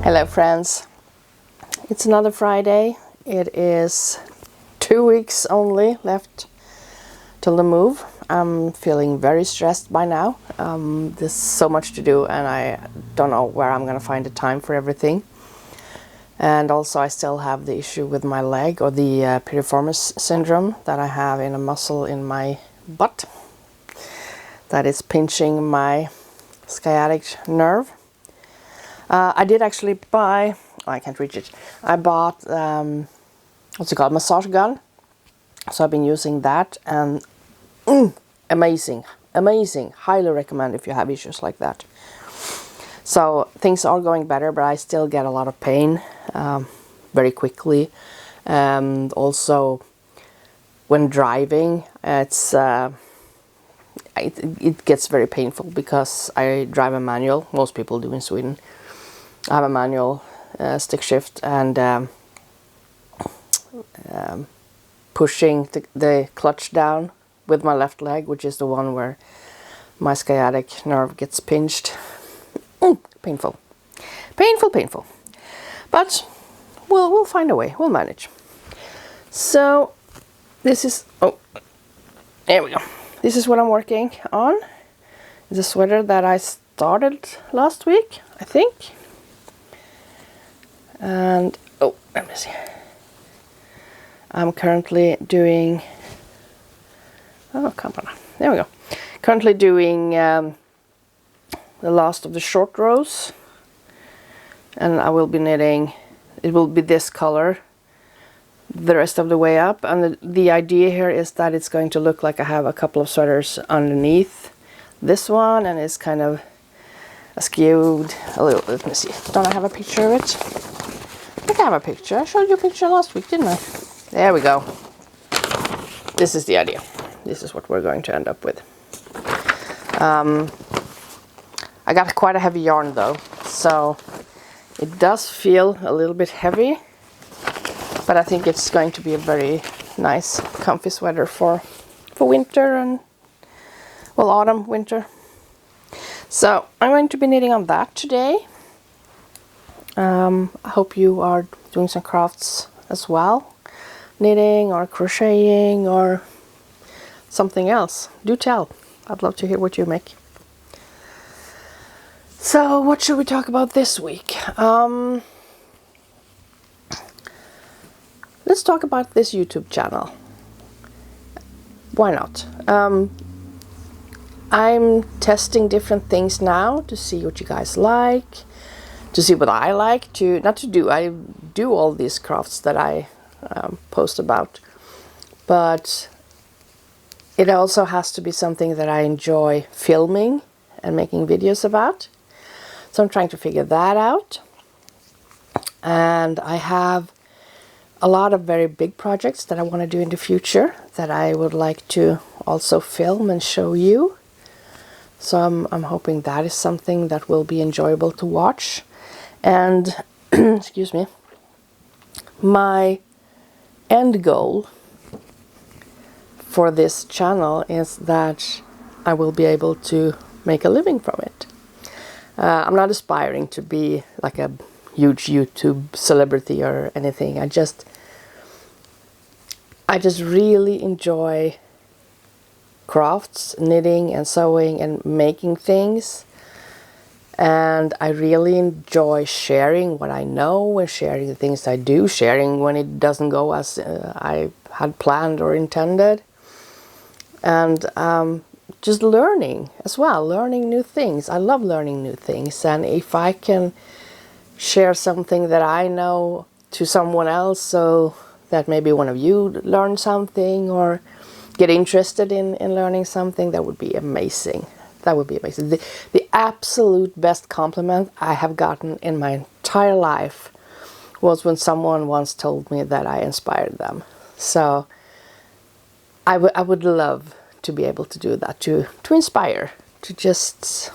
Hello friends, it's another Friday. It is 2 weeks only left till the move. I'm feeling very stressed by now. There's so much to do and I don't know where I'm gonna find the time for everything. And also I still have the issue with my leg, or the piriformis syndrome, that I have in a muscle in my butt that is pinching my sciatic nerve. I did actually buy, oh, I can't reach it. I bought, what's it called, massage gun. So I've been using that and amazing, amazing. Highly recommend if you have issues like that. So things are going better, but I still get a lot of pain very quickly. And also when driving, it gets very painful because I drive a manual. Most people do in Sweden. I have a manual stick shift, and pushing the clutch down with my left leg, which is the one where my sciatic nerve gets pinched. Painful, painful, painful. But we'll find a way. We'll manage. So this is, oh, there we go. This is what I'm working on. It's a sweater that I started last week, I think. And, oh, let me see. I'm currently doing, oh, come on. There we go. Currently doing the last of the short rows. And I will be knitting, it will be this color the rest of the way up. And the idea here is that it's going to look like I have a couple of sweaters underneath this one, and it's kind of skewed a little. Let me see. Don't I have a picture of it? I think I have a picture. I showed you a picture last week, didn't I? There we go. This is the idea. This is what we're going to end up with. I got quite a heavy yarn though, so it does feel a little bit heavy, but I think it's going to be a very nice, comfy sweater for winter and, well, autumn, winter. So I'm going to be knitting on that today. I hope you are doing some crafts as well, knitting or crocheting or something else. Do tell. I'd love to hear what you make. So what should we talk about this week? Let's talk about this YouTube channel. Why not? I'm testing different things now to see what you guys like, to see what I like, I do all these crafts that I post about, but it also has to be something that I enjoy filming and making videos about. So I'm trying to figure that out. And I have a lot of very big projects that I want to do in the future that I would like to also film and show you. So I'm hoping that is something that will be enjoyable to watch. And excuse me, my end goal for this channel is that I will be able to make a living from it. I'm not aspiring to be like a huge YouTube celebrity or anything. I just really enjoy crafts, knitting and sewing and making things. And I really enjoy sharing what I know and sharing the things I do, sharing when it doesn't go as I had planned or intended. And just learning as well, learning new things. I love learning new things. And if I can share something that I know to someone else, so that maybe one of you learn something or get interested in learning something, that would be amazing. That would be amazing. The absolute best compliment I have gotten in my entire life was when someone once told me that I inspired them. So I would love to be able to do that, to inspire, to just,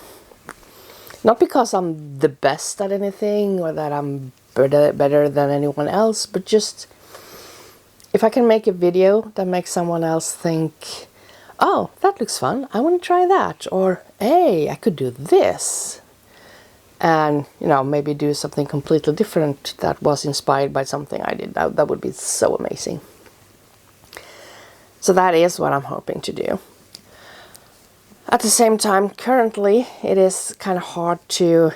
not because I'm the best at anything or that I'm better than anyone else, but just if I can make a video that makes someone else think, oh, that looks fun, I want to try that, or hey, I could do this. and maybe do something completely different that was inspired by something I did. That would be so amazing. So that is what I'm hoping to do. At the same time, currently it is kind of hard to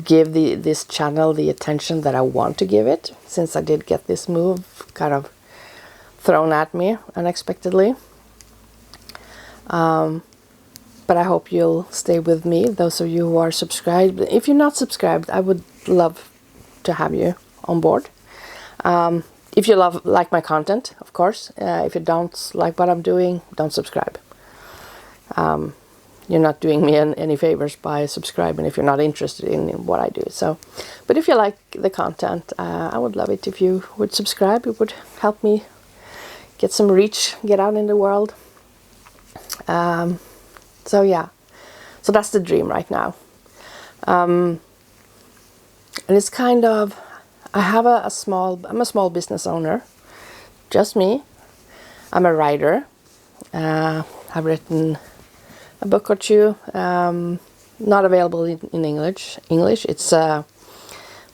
give this channel the attention that I want to give it, since I did get this move kind of thrown at me unexpectedly. But I hope you'll stay with me, those of you who are subscribed. If you're not subscribed, I would love to have you on board. If you like my content, of course. If you don't like what I'm doing, don't subscribe. You're not doing me any favors by subscribing if you're not interested in what I do. So, but if you like the content, I would love it if you would subscribe. It would help me get some reach, get out in the world. So yeah, so that's the dream right now. And it's kind of, I'm a small business owner, just me. I'm a writer. I've written a book or two, not available in English. It's a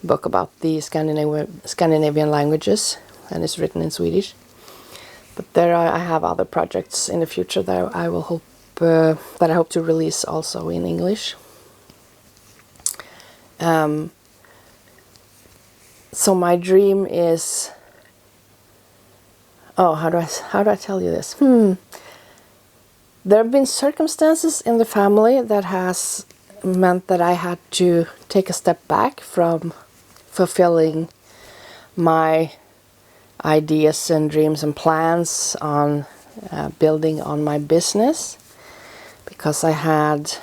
book about the Scandinavian languages, and it's written in Swedish. But I have other projects in the future that I hope to release also in English. So my dream is, how do I tell you this? There have been circumstances in the family that has meant that I had to take a step back from fulfilling my ideas and dreams and plans on building on my business, because I had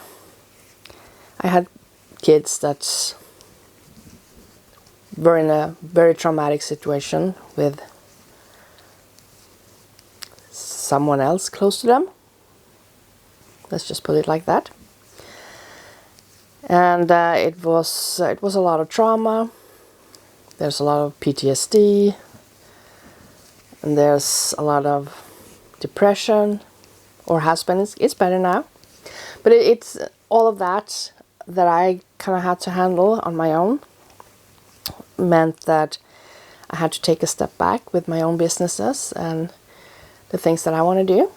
kids that were in a very traumatic situation with someone else close to them. Let's just put it like that. And it was a lot of trauma. There's a lot of PTSD, and there's a lot of depression, or has been. It's better now, but it's all of that I kind of had to handle on my own. Meant that I had to take a step back with my own businesses and the things that I want to do.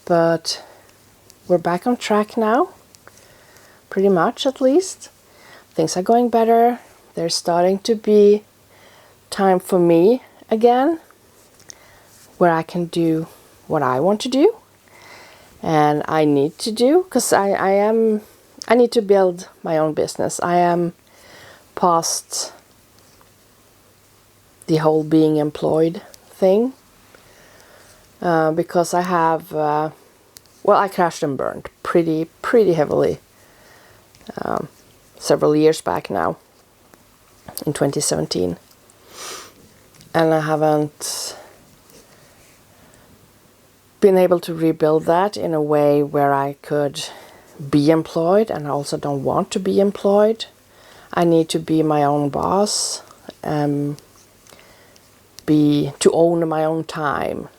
But we're back on track now, pretty much at least. Things are going better. There's starting to be time for me again, where I can do what I want to do and I need to do, because I need to build my own business. I am past the whole being employed thing, because I have I crashed and burned pretty heavily several years back now, in 2017, and I haven't been able to rebuild that in a way where I could be employed, and I also don't want to be employed. I need to be my own boss, to own my own time.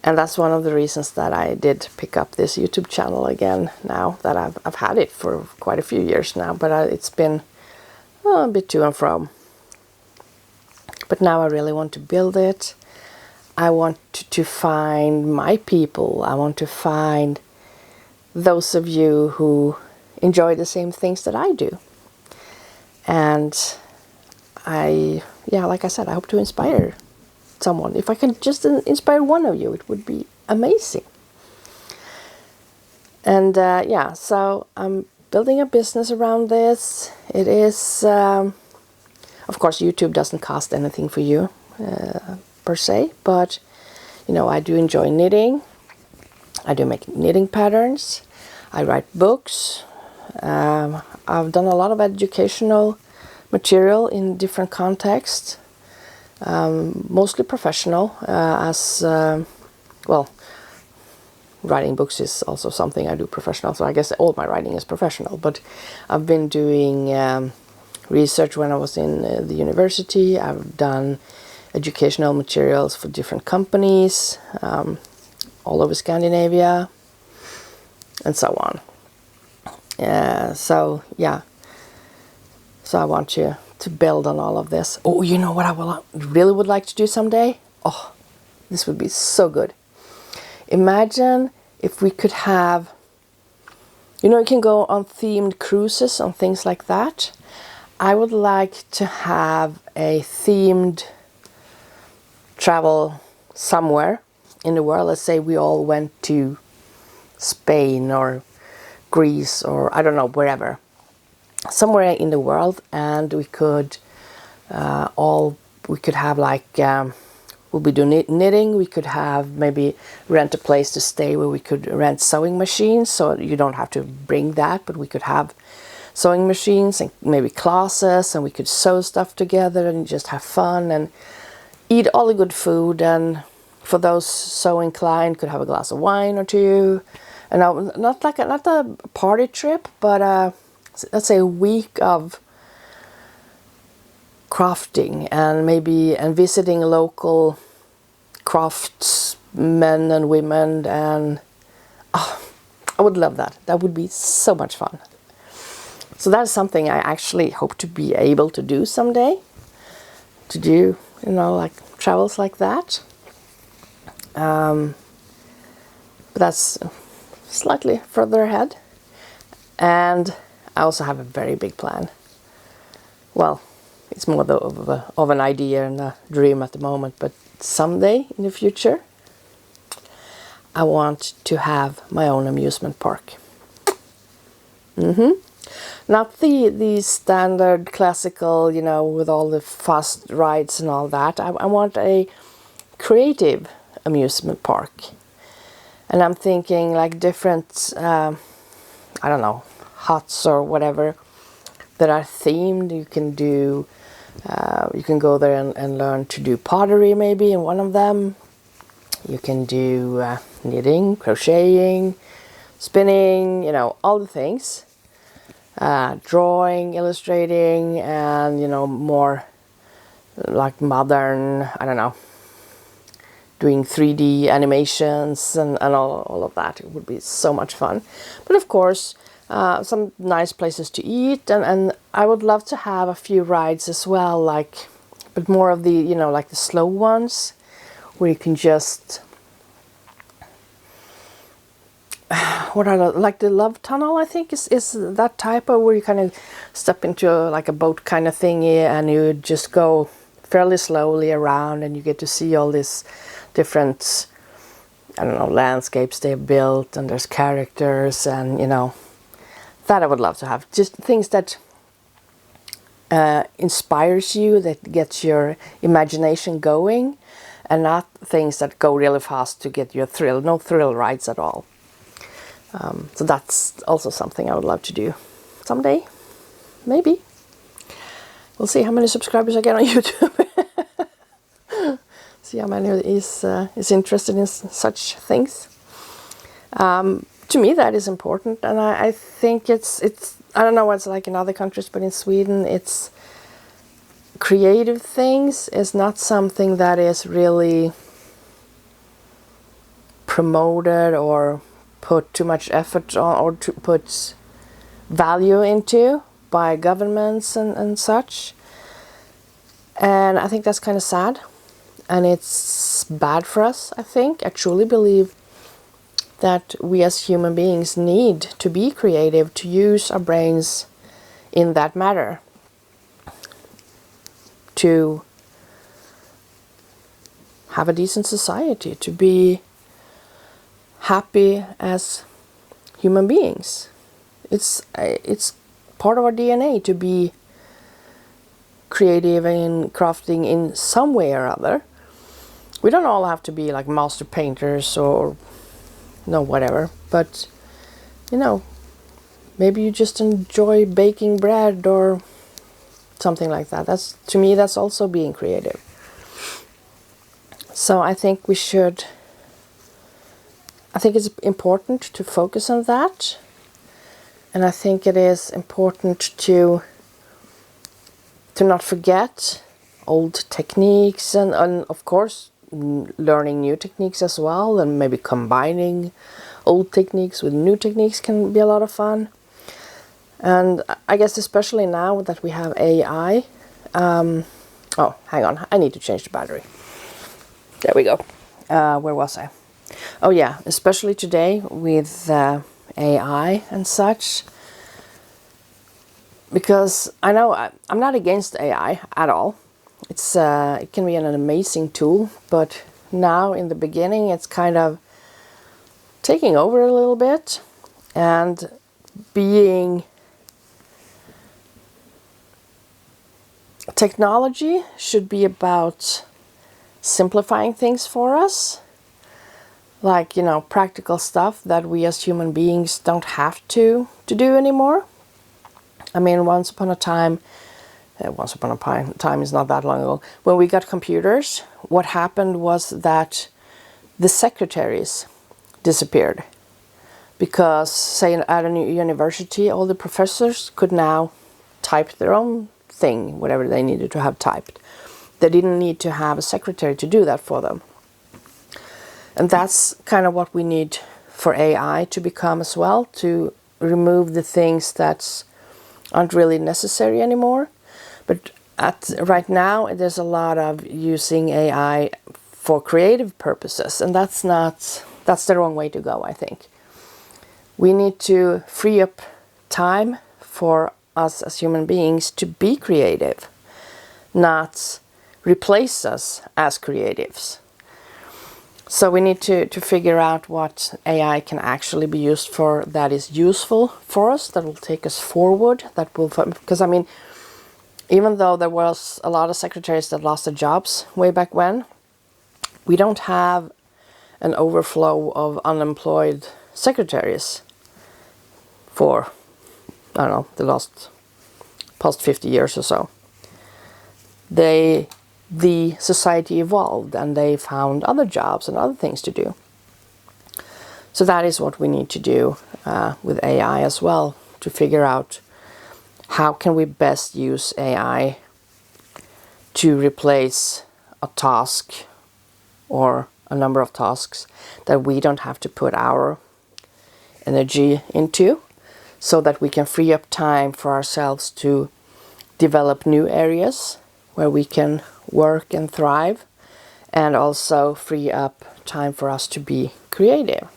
And that's one of the reasons that I did pick up this YouTube channel again now that I've had it for quite a few years now, but it's been a bit to and from. But now I really want to build it. I want to find my people. I want to find those of you who enjoy the same things that I do. And like I said, I hope to inspire someone. If I can just inspire one of you, it would be amazing. And so I'm building a business around this. It is, of course, YouTube doesn't cost anything for you per se, but I do enjoy knitting. I do make knitting patterns. I write books. I've done a lot of educational material in different contexts. Mostly professional, writing books is also something I do professional, so I guess all my writing is professional. But I've been doing research when I was in the university. I've done educational materials for different companies all over Scandinavia, and so on. So yeah, so I want you to build on all of this. Oh, you know what I really would like to do someday? Oh, this would be so good. Imagine if we could have, you can go on themed cruises and things like that. I would like to have a themed travel somewhere in the world. Let's say we all went to Spain or Greece or I don't know, wherever. Somewhere in the world, and we could have like we'll be doing knitting. We could have maybe rent a place to stay where we could rent sewing machines, so you don't have to bring that, but we could have sewing machines and maybe classes, and we could sew stuff together and just have fun and eat all the good food. And for those so inclined, could have a glass of wine or two, and not a party trip, but let's say a week of crafting and visiting local craftsmen and women, and I would love that. That would be so much fun. So that's something I actually hope to be able to do someday, to do like travels like that. But that's slightly further ahead. And I also have a very big plan. Well, it's more of an idea and a dream at the moment, but someday in the future, I want to have my own amusement park. Not the standard classical, with all the fast rides and all that. I want a creative amusement park. And I'm thinking like different, I don't know, huts or whatever that are themed. You can do, you can go there and learn to do pottery maybe in one of them. You can do knitting, crocheting, spinning, all the things. Drawing, illustrating, and more like modern, I don't know, doing 3D animations and all of that. It would be so much fun. But of course, some nice places to eat, and I would love to have a few rides as well, but more of the, like the slow ones, where you can just, like the Love Tunnel, I think is that type of, where you kind of step into like a boat kind of thingy, and you just go fairly slowly around, and you get to see all these different, I don't know, landscapes they've built, and there's characters, and that I would love to have. Just things that inspires you, that gets your imagination going, and not things that go really fast to get you a thrill. No thrill rides at all. So that's also something I would love to do someday, maybe. We'll see how many subscribers I get on YouTube. See how many is interested in such things. To me, that is important, and I think it's I don't know what it's like in other countries, but in Sweden, it's creative things is not something that is really promoted or put too much effort on, or to put value into by governments and such. And I think that's kind of sad, and it's bad for us, I think. I truly believe that we as human beings need to be creative, to use our brains in that matter, to have a decent society, to be happy as human beings. It's part of our DNA to be creative and crafting in some way or other. We don't all have to be like master painters or whatever, but maybe you just enjoy baking bread or something like that. To me, that's also being creative. So I think it's important to focus on that, and I think it is important to not forget old techniques, and of course learning new techniques as well, and maybe combining old techniques with new techniques can be a lot of fun. And I guess especially now that we have AI. Oh, hang on, I need to change the battery. There we go. Where was I? Oh yeah, especially today with AI and such. Because I know I'm not against AI at all. It can be an amazing tool, but now in the beginning it's kind of taking over a little bit, and being technology should be about simplifying things for us, like, you know, practical stuff that we as human beings don't have to do anymore. I mean, once upon a time is not that long ago, when we got computers, what happened was that the secretaries disappeared. Because, say, at a university, all the professors could now type their own thing, whatever they needed to have typed. They didn't need to have a secretary to do that for them. And that's kind of what we need for AI to become as well, to remove the things that aren't really necessary anymore. But right now, there's a lot of using AI for creative purposes, and that's the wrong way to go, I think. We need to free up time for us as human beings to be creative, not replace us as creatives. So we need to figure out what AI can actually be used for that is useful for us, that will take us forward, because I mean, even though there was a lot of secretaries that lost their jobs way back when, we don't have an overflow of unemployed secretaries for, I don't know, the past 50 years or so. The society evolved and they found other jobs and other things to do. So that is what we need to do with AI as well, to figure out how can we best use AI to replace a task or a number of tasks that we don't have to put our energy into, so that we can free up time for ourselves to develop new areas where we can work and thrive, and also free up time for us to be creative,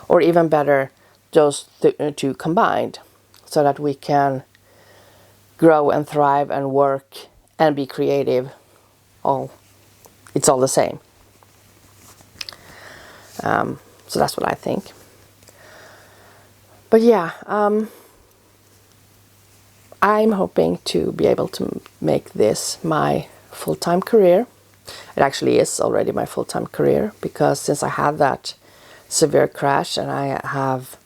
or even better, those two combined, so that we can grow and thrive and work and be creative. It's all the same. So that's what I think. But yeah, I'm hoping to be able to make this my full-time career. It actually is already my full-time career, because since I had that severe crash and I have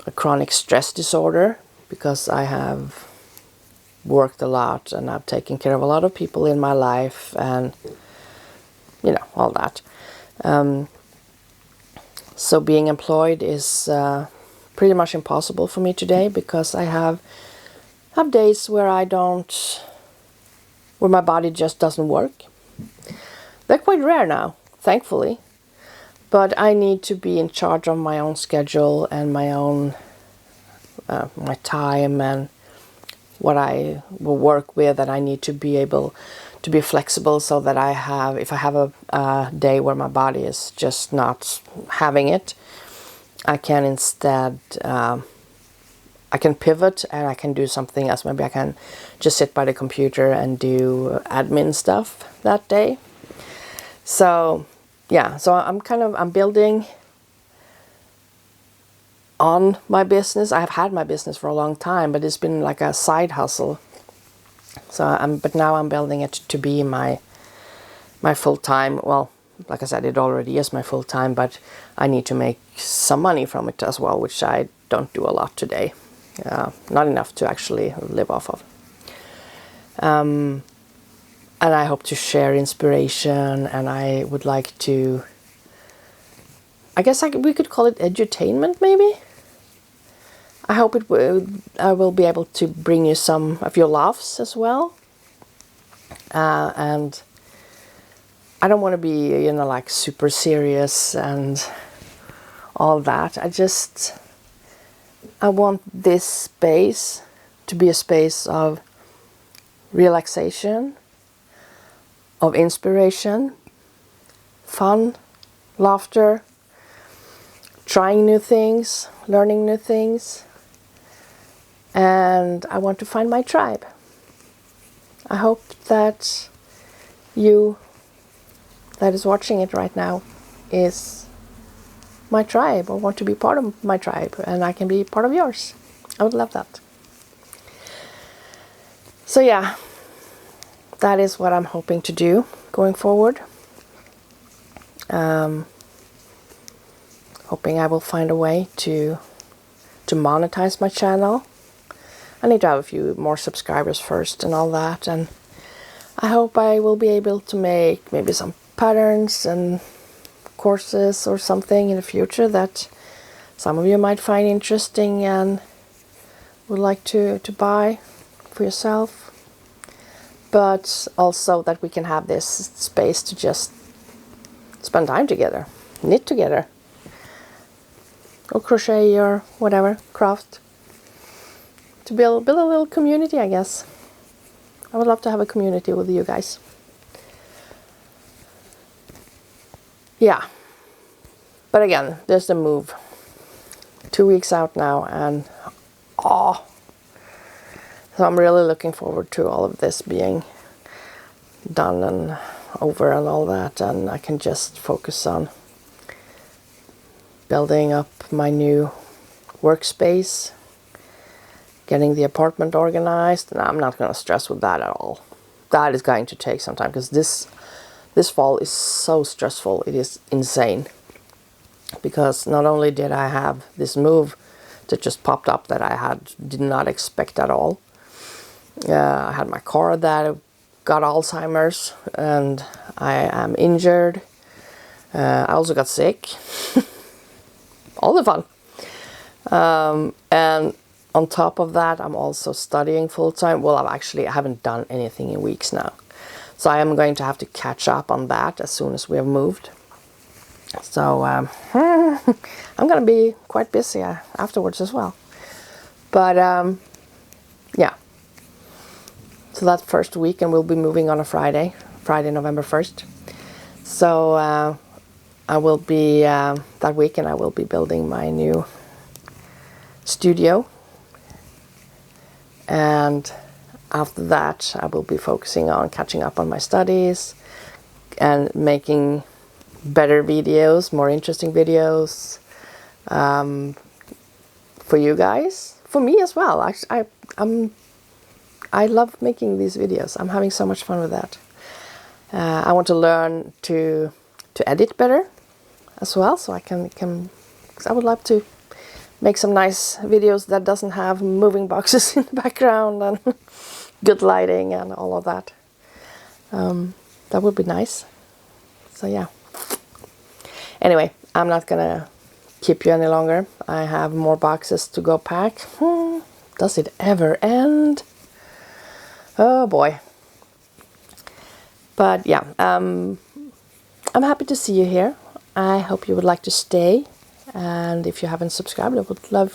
a chronic stress disorder, because I have worked a lot and I've taken care of a lot of people in my life, and you know, all that. So being employed is pretty much impossible for me today, because I have days where where my body just doesn't work. They're quite rare now, thankfully, but I need to be in charge of my own schedule and my own my time and what I will work with, and I need to be able to be flexible, so that if I have a day where my body is just not having it, I can instead I can pivot and I can do something else. Maybe I can just sit by the computer and do admin stuff that day. So yeah, so I'm building on my business. I have had my business for a long time, but it's been like a side hustle. So but now I'm building it to be my full-time. Well, like I said, it already is my full-time, but I need to make some money from it as well, which I don't do a lot today. Not enough to actually live off of. And I hope to share inspiration, and I would like to, I guess we could call it edutainment, maybe. I hope I will be able to bring you some of your laughs as well. And I don't want to be, like super serious and all that. I want this space to be a space of relaxation, of inspiration, fun, laughter, trying new things, learning new things, and I want to find my tribe. I hope that you that is watching it right now is my tribe, or want to be part of my tribe, and I can be part of yours. I would love that. So yeah, that is what I'm hoping to do going forward. Hoping I will find a way to monetize my channel. I need to have a few more subscribers first and all that, and I hope I will be able to make maybe some patterns and courses or something in the future that some of you might find interesting and would like to buy for yourself. But also that we can have this space to just spend time together, knit together, or crochet or whatever, craft. To build a little community, I guess. I would love to have a community with you guys. Yeah. But again, there's the move. 2 weeks out now, and so I'm really looking forward to all of this being done and over and all that, and I can just focus on building up my new workspace, getting the apartment organized, and I'm not going to stress with that at all. That is going to take some time, because this fall is so stressful. It is insane. Because not only did I have this move that just popped up that I did not expect at all. I had my car that got Alzheimer's, and I am injured. I also got sick. All the fun. And on top of that, I'm also studying full-time. Well, I haven't done anything in weeks now. So I am going to have to catch up on that as soon as we have moved. So I'm going to be quite busy afterwards as well. But yeah. So that first weekend we'll be moving on a Friday, November 1st. So I will be, that weekend I will be building my new studio. And after that I will be focusing on catching up on my studies and making better videos, more interesting videos for you guys, for me as well. I love making these videos. I'm having so much fun with that. I want to learn to edit better as well, so I can 'cause I would love to make some nice videos that doesn't have moving boxes in the background and good lighting and all of that. That would be nice. So yeah. Anyway, I'm not gonna keep you any longer. I have more boxes to go pack. Does it ever end? Oh boy. But yeah, I'm happy to see you here. I hope you would like to stay. And if you haven't subscribed, I would love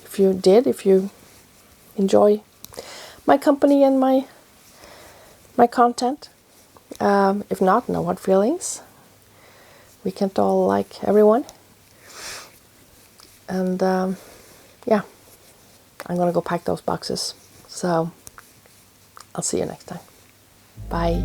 if you did, if you enjoy my company and my content. If not, no hard feelings. We can't all like everyone. And yeah, I'm gonna go pack those boxes. So I'll see you next time. Bye.